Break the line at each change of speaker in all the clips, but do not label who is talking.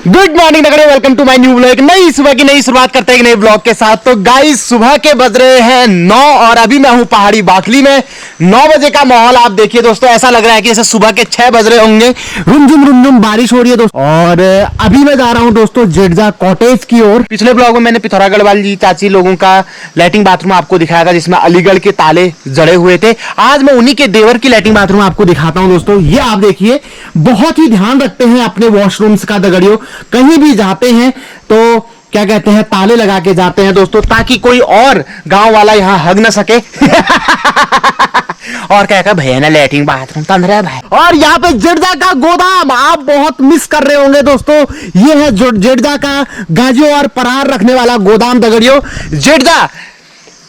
Good morning नगड़े, welcome to my new blog. नई सुबह की नई शुरुआत करते हैं नए ब्लॉग के साथ। तो गाइस सुबह के बज रहे हैं 9 और अभी मैं हूं पहाड़ी बाखली में। 9 बजे का माहौल आप देखिए दोस्तों, ऐसा लग रहा है कि जैसे सुबह के 6 बज रहे होंगे। रुमझुम बारिश हो रही है दोस्तों। और अभी मैं जा रहा हूं दोस्तों जेडजा कॉटेज की ओर। पिछले ब्लॉग में मैंने पिथौरागढ़ वाली चाची लोगों का लैट्रिन बाथरूम आपको दिखाया था, जिसमें अलीगढ़ के ताले जड़े हुए थे। आज मैं उन्हीं के देवर की लैट्रिन बाथरूम आपको दिखाता हूं दोस्तों। ये आप देखिए, बहुत ही ध्यान रखते हैं अपने वॉशरूम्स का दगड़ियों। कहीं भी जाते हैं तो क्या कहते हैं, ताले लगा के जाते हैं दोस्तों, ताकि कोई और गांव वाला यहां हग ना सके। और क्या कहा भैया ना लैट्रिन बाथरूम तंद्रा है भाई। और यहाँ पे जेडजा का गोदाम आप बहुत मिस कर रहे होंगे दोस्तों। ये है जेडजा का गाजो और परार रखने वाला गोदाम दगड़ियों। जेडजा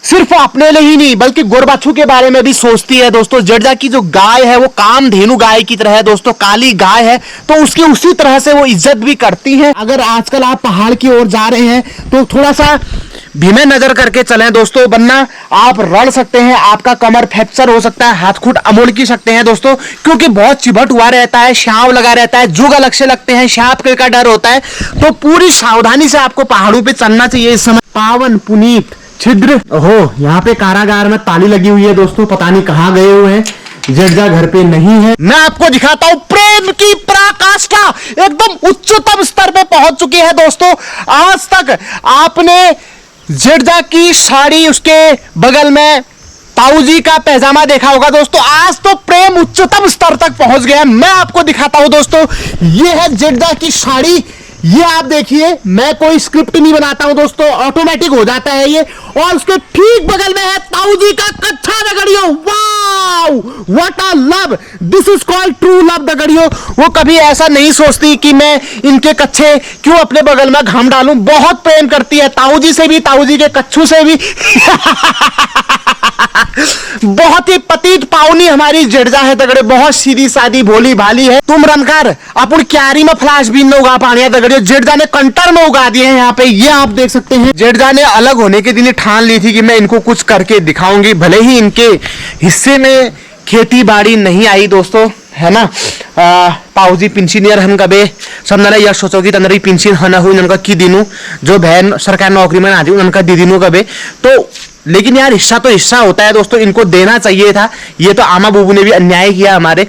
सिर्फ अपने लिए ही नहीं बल्कि गोरबाछू के बारे में भी सोचती है दोस्तों। जेडजा की जो गाय है वो कामधेनु गाय की तरह है दोस्तों, काली गाय है, तो उसकी उसी तरह से वो इज्जत भी करती है। अगर आजकल आप पहाड़ की ओर जा रहे हैं तो थोड़ा सा धीमे नजर करके चलें दोस्तों, वरना आप रड़ सकते हैं, आपका कमर फ्रैक्चर हो सकता है, हाथ खुट अमुड़ की सकते हैं दोस्तों, क्योंकि बहुत चिभट हुआ रहता है, शाव लगा रहता है, जुग अलग से लगते हैं, सांप का डर होता है। तो पूरी सावधानी से आपको पहाड़ों पे चलना चाहिए इस समय। पावन पुनीत छिद्र, ओहो यहाँ पे कारागार में ताली लगी हुई है दोस्तों, पता नहीं कहाँ गए हुए हैं। जेडजा घर पे नहीं है। मैं आपको दिखाता हूं प्रेम की पराकाष्ठा एकदम उच्चतम स्तर पे पहुंच चुकी है दोस्तों। आज तक आपने जेडजा की साड़ी, उसके बगल में ताऊजी का पैजामा देखा होगा दोस्तों। आज तो प्रेम उच्चतम स्तर तक पहुंच गया। मैं आपको दिखाता हूं दोस्तों, ये है जेडजा की साड़ी। ये आप देखिए, मैं कोई स्क्रिप्ट नहीं बनाता हूं दोस्तों, ऑटोमेटिक हो जाता है ये। और उसके ठीक बगल में है ताऊजी का कच्छा दगड़ियों। Wow what a love, this is called true love दगड़ियों। वो कभी ऐसा नहीं सोचती कि मैं इनके कच्छे क्यों अपने बगल में घाम डालूं। बहुत प्रेम करती है ताऊजी से भी, ताऊजी के कच्छू से भी। बहुत ही पतित पावनी हमारी जेडजा है दगड़े, बहुत सीधी सादी भोली भाली है। तुम रनकार अपन क्यारी में फ्लाश बीन में उगा पानी है दगड़े, जेडजा ने कंटर में उगा दिए हैं यहाँ पे। ये आप देख सकते हैं, जेडजा ने अलग होने के दिन ठान ली थी कि मैं इनको कुछ करके दिखाऊंगी, भले ही इनके हिस्से में खेती बाड़ी नहीं आई दोस्तों, है ना। पाऊजी पिंशीनियर हम कबे समझना यह सोचो कि तंदरी पिंशीन हना हुई उनका की दिनू, जो बहन सरकारी नौकरी में ना थी उनका दी दिनू कबे। तो लेकिन यार हिस्सा तो हिस्सा होता है दोस्तों, इनको देना चाहिए था। ये तो आमा बुबू ने भी अन्याय किया हमारे।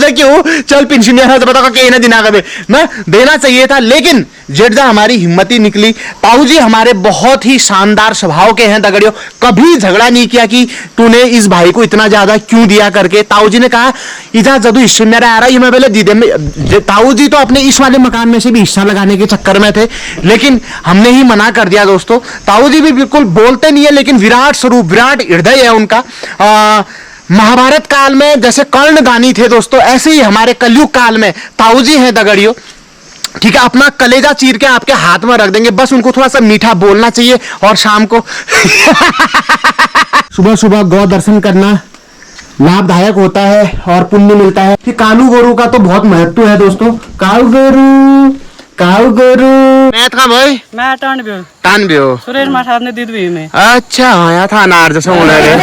क्यों चल पिंशीनियर बता के दिना कभी ना देना चाहिए था, लेकिन जेडजा हमारी हिम्मती निकली। ताऊजी हमारे बहुत ही शानदार स्वभाव के हैं दगड़ियों, कभी झगड़ा नहीं किया कि तूने इस भाई को इतना ज्यादा क्यों दिया करके। ताऊजी ने कहा इजा जदू हिस्से मेरा आ रहा है मैं पहले दीदे में। ताऊजी तो अपने इस वाले मकान में से भी हिस्सा लगाने के चक्कर में थे, लेकिन हमने ही मना कर दिया दोस्तों। ताऊजी भी बिल्कुल बोलते नहीं है, लेकिन विराट स्वरूप, विराट हृदय है उनका। महाभारत काल में जैसे कर्ण गानी थे दोस्तों, ऐसे ही हमारे कलयुग काल में ताऊजी हैं दगड़ियों। ठीक है, अपना कलेजा चीर के आपके हाथ में रख देंगे, बस उनको थोड़ा सा मीठा बोलना चाहिए। और शाम को सुबह सुबह गौ दर्शन करना लाभदायक होता है और पुण्य मिलता है। कि कालू गोरू का तो बहुत महत्व है दोस्तों। कालू गोरू कालू गोरू मैं था भाई, मैं टानबियो
सुरेश मास्टर ने दीदी में।
अच्छा आया था अनार जैसे बोल रहे।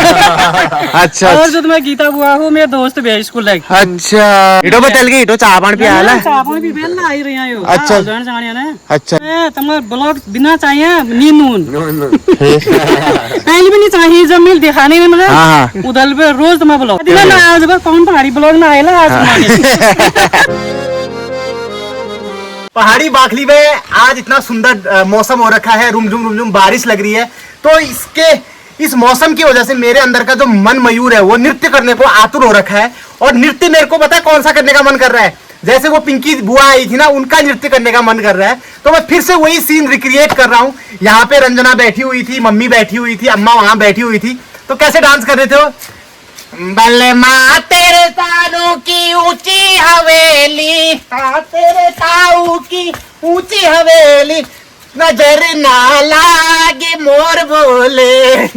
अच्छा
और जो मैं गीता बुआ हूँ, मेरे दोस्त भी स्कूल लाइक।
अच्छा इटो बतल गई, इटो चापान पिया है।
चापान भी बेल ना आई रही है।
अच्छा
जानिए ना।
अच्छा
तुम्हारे ब्लॉग बिना चाहिए नींद पहले भी नहीं चाहिए, जब मिल दिखाने में मतलब उधर पे रोज तुम्हारा ब्लॉग ना आज कौन पहाड़ी ब्लॉग ना आएला आज।
पहाड़ी बाखली में आज इतना सुंदर मौसम हो रखा है, रुमझुम बारिश लग रही है। तो इस मौसम की वजह से मेरे अंदर का जो मन मयूर है वो नृत्य करने को आतुर हो रखा है। और नृत्य मेरे को पता है कौन सा करने का मन कर रहा है, जैसे वो पिंकी बुआ आई थी ना, उनका नृत्य करने का मन कर रहा है। तो मैं फिर से वही सीन रिक्रिएट कर रहा हूँ। यहाँ पे रंजना बैठी हुई थी, मम्मी बैठी हुई थी, अम्मा वहां बैठी हुई थी। तो कैसे डांस कर रहे थे वो, बल्ले माँ तेरे तानों की ऊंची हवेली, तेरे ताऊ की ऊंची हवेली, नजर ना लागे मोर बोले,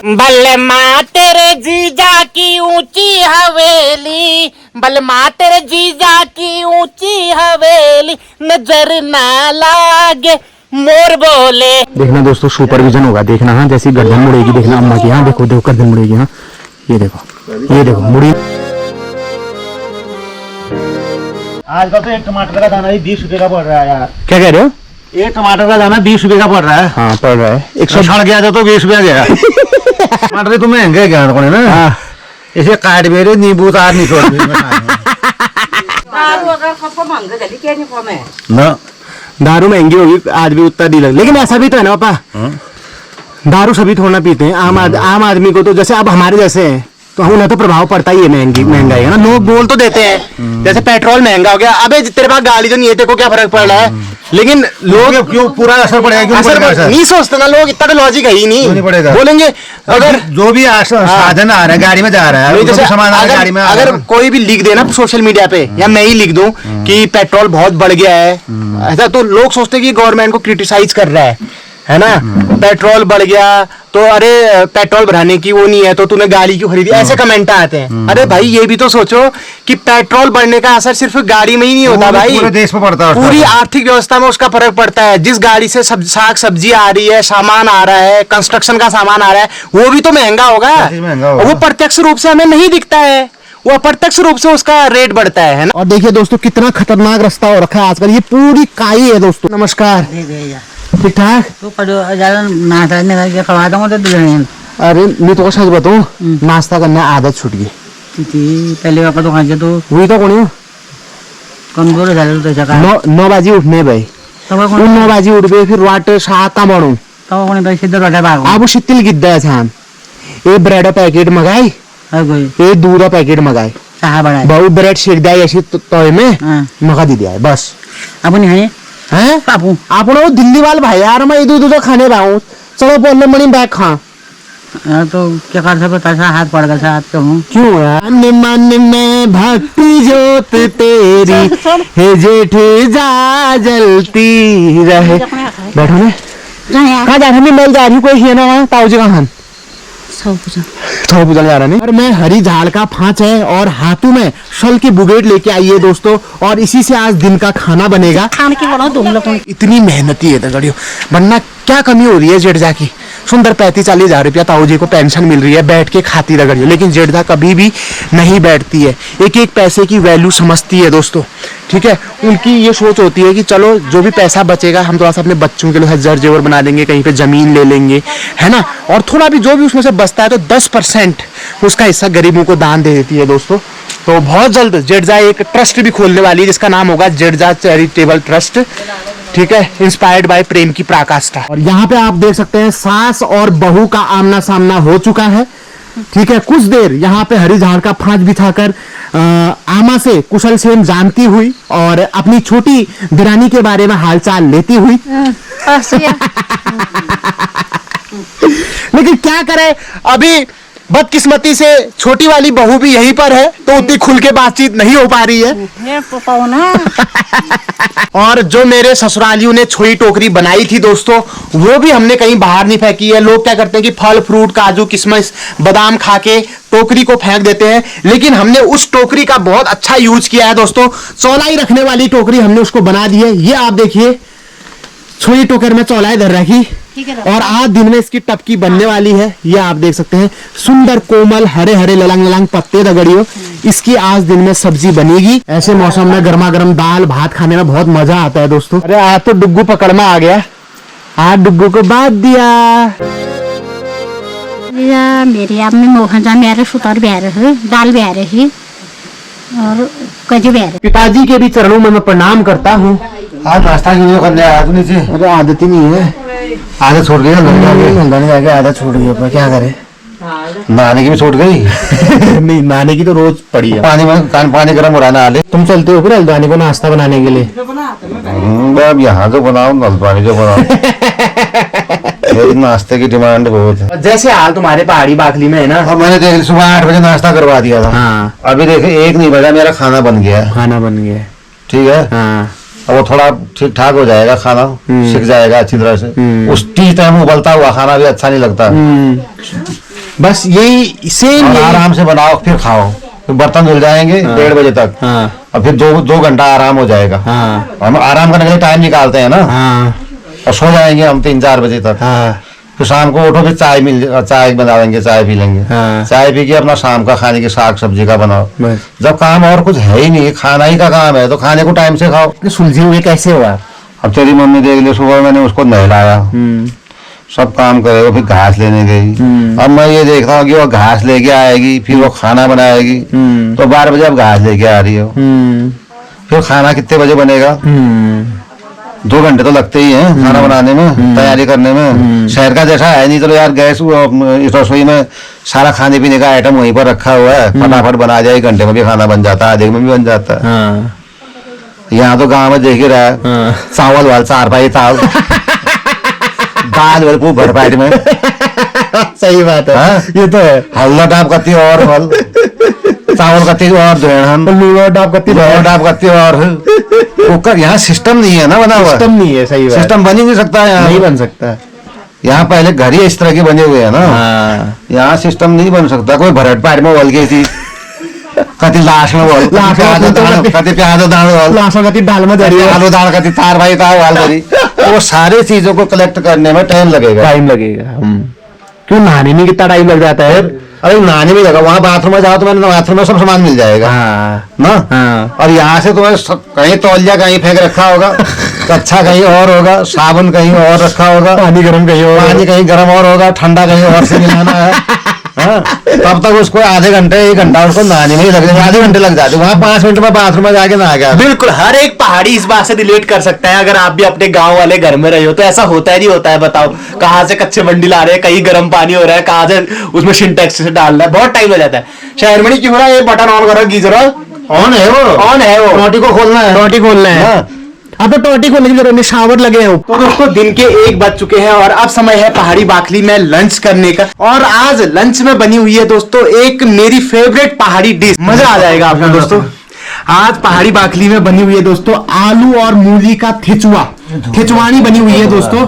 बल्ले माँ तेरे जीजा की ऊंची हवेली, बल्ले माँ तेरे जीजा की ऊंची हवेली, नजर ना लागे मोर बोले। देखना दोस्तों सुपरविजन होगा, देखना हाँ जैसी गर्दन मुड़ेगी, देखना अम्मा की, हाँ देखो देखो गर्दन मुड़ेगी, हाँ ये देखो मुड़ी।
आजकल तो एक टमाटर का दाना ही 20 रुपए का पड़ रहा है यार।
क्या कह रहे हो?
एक टमाटर का दाना 20 रुपए का पड़ रहा है।
हाँ पड़ रहा है। एक
सड़ गया तो 20 रुपया गया। टमाटर तो महंगे गया ना।
हाँ।
इसे काट मेरे नींबू तार निकल ना।
दारू महंगी होगी आज भी उतना नहीं लग, लेकिन ऐसा भी तो है ना पापा, दारू सभी थोड़ा ना पीते हैं। आम आदमी को तो, जैसे अब हमारे जैसे हैं तो उन्हें तो प्रभाव पड़ता ही है महंगाई है ना। लोग बोल तो देते हैं जैसे पेट्रोल महंगा हो गया, अबे तेरे पास गाड़ी जो नहीं है तेरे को क्या फर्क पड़ रहा है, लेकिन लोग
क्यों पूरा असर पड़ेगा? क्यों
असर
पड़ेगा?
नहीं सोचते ना लोग, इतना तो लॉजिक है ही नहीं
पड़ेगा।
बोलेंगे अगर
जो भी साधन आ रहा है गाड़ी में जा रहा है,
नहीं, जैसे
सामान आ रहा है गाड़ी में,
अगर कोई भी लिख देना सोशल मीडिया पे या मैं ही लिख दूं कि पेट्रोल बहुत बढ़ गया है, ऐसा तो लोग सोचते हैं कि गवर्नमेंट को क्रिटिसाइज कर रहा है ना। पेट्रोल बढ़ गया तो अरे पेट्रोल भराने की वो नहीं है तो तूने गाड़ी क्यों खरीदी, ऐसे कमेंट आते हैं। अरे भाई ये भी तो सोचो कि पेट्रोल बढ़ने का असर सिर्फ गाड़ी में ही नहीं होता भाई,
पूरे देश में पड़ता है,
पूरी आर्थिक व्यवस्था में उसका फर्क पड़ता है। जिस गाड़ी से साग सब्जी आ रही है, सामान आ रहा है, कंस्ट्रक्शन का सामान आ रहा है, वो भी तो महंगा होगा। वो प्रत्यक्ष रूप से हमें नहीं दिखता है, वो अप्रत्यक्ष रूप से उसका रेट बढ़ता है ना। और देखिए दोस्तों कितना खतरनाक रास्ता हो रखा है आजकल, ये पूरी काई है दोस्तों। नमस्कार, ठीक ठाक? अरे मैं तो सच बताऊं, नाश्ता करने आदत छूट गई।
पहले पापा तो खाते तो
वही तो कौन
कमजोर झाले तो
9 बजे उठने भाई, 9 बजे उठ गए, फिर वाट 6 का बनू
तब कोणी बाई सिद्ध रोटा भाग
अब शिथिल गिद्दा छान ये ब्रेड पैकेट मंगाई, ये दूध पैकेट मंगाए,
सहा बड़ा
बहुत ब्रेड शेक दिया ऐसी तोय में मगा दी दिया है बस।
आपण है
हैं
पापू
आपण वो दिल्ली वाले भाई यार, मैं इधर उधर खाने पाऊँ, चलो बोलने मनी बैग खा।
तो क्या कर सकता था, हाथ पड़ गया हाथ पे हूँ
क्यों यार? मन में भक्ति जोत तेरी हे जेठ जा जलती रहे। बैठो ने कहाँ जा रहे? मैं जा रही हूँ, कोई है ना वहाँ ताऊ जी कहाँ? पूजन जा रहा नहीं। और मैं हरी झाड़ का फांच है और हाथों में शल की बुगेट लेके आई है दोस्तों, और इसी से आज दिन का खाना बनेगा।
खाने की बड़ा दूंगा
इतनी मेहनती है दगड़ियों, वरना क्या कमी हो रही है जेठजा की? सुंदर 35-40 हजार रुपया ताऊ जी को पेंशन मिल रही है, बैठ के खाती रगड़ियो, लेकिन जेठजा कभी भी नहीं बैठती है, एक एक पैसे की वैल्यू समझती है दोस्तों। ठीक है, उनकी ये सोच होती है कि चलो जो भी पैसा बचेगा हम थोड़ा सा अपने बच्चों के लिए जर जेवर बना देंगे, कहीं पे जमीन ले लेंगे, है ना, और थोड़ा भी जो भी उसमें से बचता है तो 10% उसका हिस्सा गरीबों को दान दे देती है दोस्तों। तो बहुत जल्द जेठजा एक ट्रस्ट भी खोलने वाली है जिसका नाम होगा जेठजा चैरिटेबल ट्रस्ट। ठीक है, इंस्पायर्ड बाय प्रेम की पराकाष्ठा। और यहाँ पे आप देख सकते हैं सास और बहू का आमना सामना हो चुका है। ठीक है, कुछ देर यहाँ पे हरी झाड़ का फांच बिछाकर आमा से कुशल क्षेम जानती हुई और अपनी छोटी दिरानी के बारे में हालचाल लेती हुई। लेकिन क्या करे, अभी बदकिस्मती से छोटी वाली बहू भी यहीं पर है तो उतनी खुल के बातचीत नहीं हो पा रही है। और जो मेरे ससुरालियों ने छोई टोकरी बनाई थी दोस्तों, वो भी हमने कहीं बाहर नहीं फेंकी है। लोग क्या करते हैं कि फल फ्रूट काजू किशमिश बादाम खा के टोकरी को फेंक देते हैं, लेकिन हमने उस टोकरी का बहुत अच्छा यूज किया है दोस्तों। चौलाई रखने वाली टोकरी हमने उसको बना दी है। ये आप देखिए, छोई टोकर में चौलाई धर रखी और आज दिन में इसकी टपकी बनने वाली है। ये आप देख सकते हैं, सुंदर कोमल हरे हरे ललंग ललंग पत्ते रगड़ियो, इसकी आज दिन में सब्जी बनेगी। ऐसे मौसम में गर्मा गर्म दाल भात खाने में बहुत मजा आता है दोस्तों। अरे आज तो डुग्गू पकड़ में आ गया, आज डुग्गू को बात दिया।
मेरे आप में मोहन जा मेरे सुतार ब्याह है, दाल ब्याह रही और कजू ब्याह।
पिताजी के भी चरणों में मैं प्रणाम करता हूँ।
आज नाश्ता क्यों करने आया तू नीचे?
अरे आदत ही नहीं है,
आदत छूट गई ना,
आदत छूट गई, पर क्या करे?
नहाने की भी छूट गई।
नहीं, नहाने की तो रोज पड़ी है।
पानी गर्म हो रहा है, नहा ले।
तुम चलते हो फिर हल्द्वानी को नाश्ता बनाने के लिए?
अब यहाँ जो बनाओ हल्द्वानी जो बनाओ। नाश्ते की डिमांड बहुत है।
जैसे हाल तुम्हारे पहाड़ी बाखली में है ना।
और मैंने देख सुबह 8 बजे नाश्ता करवा दिया था। हाँ। अभी देखे 1 नहीं बजा, मेरा खाना बन गया।
खाना बन गया, ठीक
है।
हाँ।
अब वो थोड़ा ठीक ठाक हो जाएगा, खाना सीख जाएगा अच्छी तरह से। उस टाइम उबलता हुआ खाना भी अच्छा नहीं लगता।
बस यही सेम,
आराम से बनाओ फिर खाओ, फिर बर्तन धुल जाएंगे 1:30 बजे तक। और फिर 2 घंटा आराम हो जाएगा। हम आराम करने के लिए टाइम निकालते हैं ना, और सो जाएंगे हम 3-4 बजे तक। फिर शाम को उठो फिर चाय बनाएंगे, चाय पी लेंगे।
हाँ।
चाय पी के अपना शाम का खाने की साग सब्जी का बनाओ।
बस।
जब काम और कुछ है ही नहीं, खाना ही का काम है, तो खाने को टाइम से खाओ।
सुलझे हुए कैसे हुआ?
अब तेरी मम्मी देख ले, सुबह मैंने उसको नहलाया, सब काम करेगा, फिर घास लेने गई। अब मैं ये देखता हूँ कि वो घास लेके आएगी, फिर वो खाना बनाएगी, तो 12 बजे अब घास लेके आ रही हो, फिर खाना कितने बजे बनेगा? 2 घंटे तो लगते ही हैं खाना बनाने में, तैयारी करने में। शहर का जैसा है नहीं, चलो यार गैस इस रसोई में सारा खाने पीने का आइटम वहीं पर रखा हुआ है, फटाफट बना जाए, 1 घंटे में भी खाना बन जाता है, आधे में भी बन जाता है।
हाँ।
यहाँ तो गाँव में देख ही रहा है, चावल वाल 4 पाई चावल, दाल को भर पैट में।
सही बात है।
हाँ?
ये तो है।
हल्ला डाप करती और फल, चावल करती और देहन,
लूड़ा डाप करती
डाप करती और कुकर। यहाँ सिस्टम नहीं है ना बना हुआ,
सिस्टम नहीं है। सही बात।
सिस्टम बन ही नहीं सकता यहाँ,
नहीं बन सकता।
यहाँ पहले घर ही इस तरह के बने हुए हैं ना।
हाँ।
यहाँ सिस्टम नहीं बन सकता। कोई भरट पैट में बोल गई थी, कति लाश में बोल, कति प्याज दाल,
लाशों का दाल में दरी,
आलू दाल कति तार भाई तार वाल दरी। वो सारी चीजों को कलेक्ट करने में टाइम लगेगा।
टाइम लगेगा। क्यों नहाने में कितना टाइम लग जाता है?
अरे नहाने भी लगा, वहाँ बाथरूम में जाओ तो मैंने बाथरूम में सब सामान मिल जाएगा।
हाँ।
ना।
हाँ।
और यहाँ से तुम्हें कहीं तौलिया कहीं फेंक रखा होगा, कच्छा कहीं और होगा, साबुन कहीं और रखा होगा,
पानी गर्म कहीं और,
पानी कहीं गर्म और होगा, ठंडा कहीं और से मिलाना है। हाँ? तब तक उसको आधे घंटे 1 घंटा उसको नहाने में ही लग जाएगा, आधे घंटे लग जाते, वहाँ 5 मिनट में बाथरूम में जाके नहा गया।
बिल्कुल। हर एक पहाड़ी इस बात से रिलेट कर सकता है। अगर आप भी अपने गांव वाले घर में रहे हो तो ऐसा होता है नहीं होता है? बताओ, कहाँ से कच्चे बंडी ला रहे हैं, कहीं गर्म पानी हो रहा है, कहाँ से उसमें सिंटेक्स से डाल रहा है, बहुत टाइम लग जाता है। शहर में नहीं क्यों हो रहा है, ये बटन ऑन करो, गीजर
ऑन है वो,
ऑन है वो,
टोटी को खोलना है,
टोटी खोलना है। अब तो टोटी खोलने की जरूरत नहीं, शावर लगे हैं। तो दोस्तों दिन के 1 बज चुके हैं और अब समय है पहाड़ी बाखली में लंच करने का। और आज लंच में बनी हुई है दोस्तों एक मेरी फेवरेट पहाड़ी डिश, मजा आ जाएगा आपको दोस्तों। आज पहाड़ी बाखली में बनी हुई है दोस्तों आलू और मूली का थिचवानी बनी हुई है दोस्तों,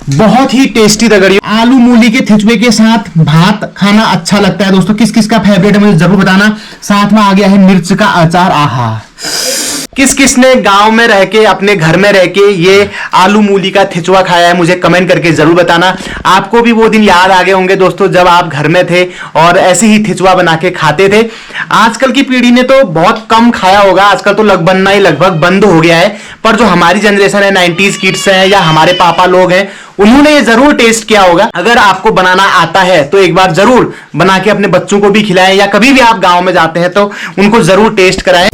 बहुत ही टेस्टी दगड़ी। आलू मूली के थिचवे के साथ भात खाना अच्छा लगता है दोस्तों। किस किस का फेवरेट है मुझे जरूर बताना। साथ में आ गया है मिर्च का अचार। आहा, किस किस ने गांव में रह के अपने घर में रह के ये आलू मूली का थिचवा खाया है, मुझे कमेंट करके जरूर बताना। आपको भी वो दिन याद आ गए होंगे दोस्तों जब आप घर में थे और ऐसे ही थिचवा बना के खाते थे। आजकल की पीढ़ी ने तो बहुत कम खाया होगा, आजकल तो बनना ही लगभग बंद हो गया है। पर जो हमारी जनरेशन है, 90s किड्स हैं या हमारे पापा लोग हैं, उन्होंने ये जरूर टेस्ट किया होगा। अगर आपको बनाना आता है तो एक बार जरूर बना के अपने बच्चों को भी खिलाएं, या कभी भी आप गाँव में जाते हैं तो उनको जरूर टेस्ट कराएं।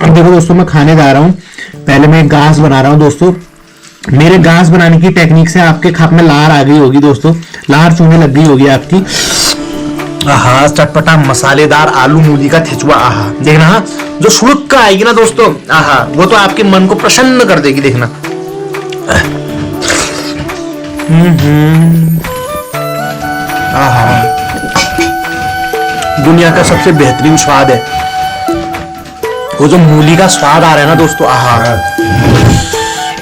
अब देखो दोस्तों, मैं खाने जा रहा हूँ। पहले मैं गांस बना रहा हूँ दोस्तों। मेरे गांस बनाने की टेक्निक से आपके खाप में लार आ गई होगी दोस्तों, लार चूने लग गई होगी आपकी। आहा, चटपटा मसालेदार आलू मूली का थिचवा। आहा, देखना जो सुड़क का आएगी ना दोस्तों, आहा, वो तो आपके मन को प्रसन्न कर देगी। देखना, आहा, दुनिया का सबसे बेहतरीन स्वाद है वो जो मूली का स्वाद आ रहा है ना दोस्तों। आहा,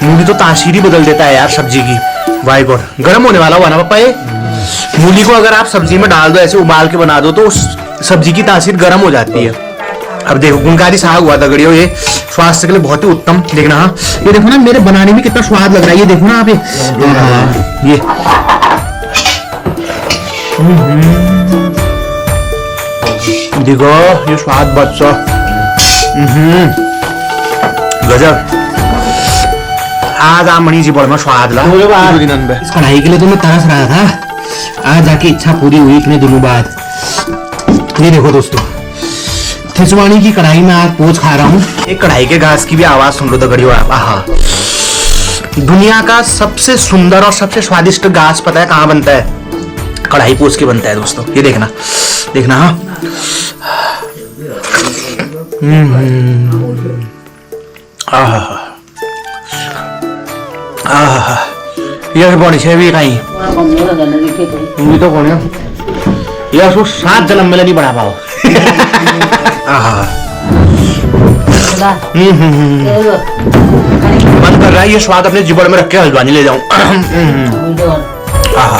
मूली तो तासीर ही बदल देता है यार सब्जी की। वाई गॉड, गर्म होने वाला हुआ ना पापा ये। मूली को अगर आप सब्जी में डाल दो, ऐसे उबाल के बना दो, तो उस सब्जी की तासीर गर्म हो जाती है। अब देखो, गुणकारी साग हुआ था गड़ियो, ये स्वास्थ्य के लिए बहुत ही उत्तम। देखना, हाँ, ये देखो ना मेरे बनाने में कितना स्वाद लग रहा है। ये देखो ना आप, ये देखो, ये स्वाद बच्चा गजब। आज आमणी जी बड़ में स्वाद ला। इस कढ़ाई के लिए तो मैं तरस रहा था, आज जाके इच्छा पूरी हुई इतने दिनों बाद। ये देखो दोस्तों, थिचवानी की कढ़ाई में आज पोच खा रहा हूँ। एक कढ़ाई के गैस की भी आवाज सुन लो तो गड़ियो आप। आहा, दुनिया का सबसे सुंदर और सबसे स्वादिष्ट घास पता है कहाँ बनता है? कढ़ाई पोच के बनता है दोस्तों। ये देखना, देखना, हाँ, यार बड़ी से भी कहीं तो कौन है यार, उसको 7 जन्म में नहीं बढ़ा पाओ। मन कर रहा है ये स्वाद अपने जीवन में रख के हल्द्वानी ले जाऊं। आहा,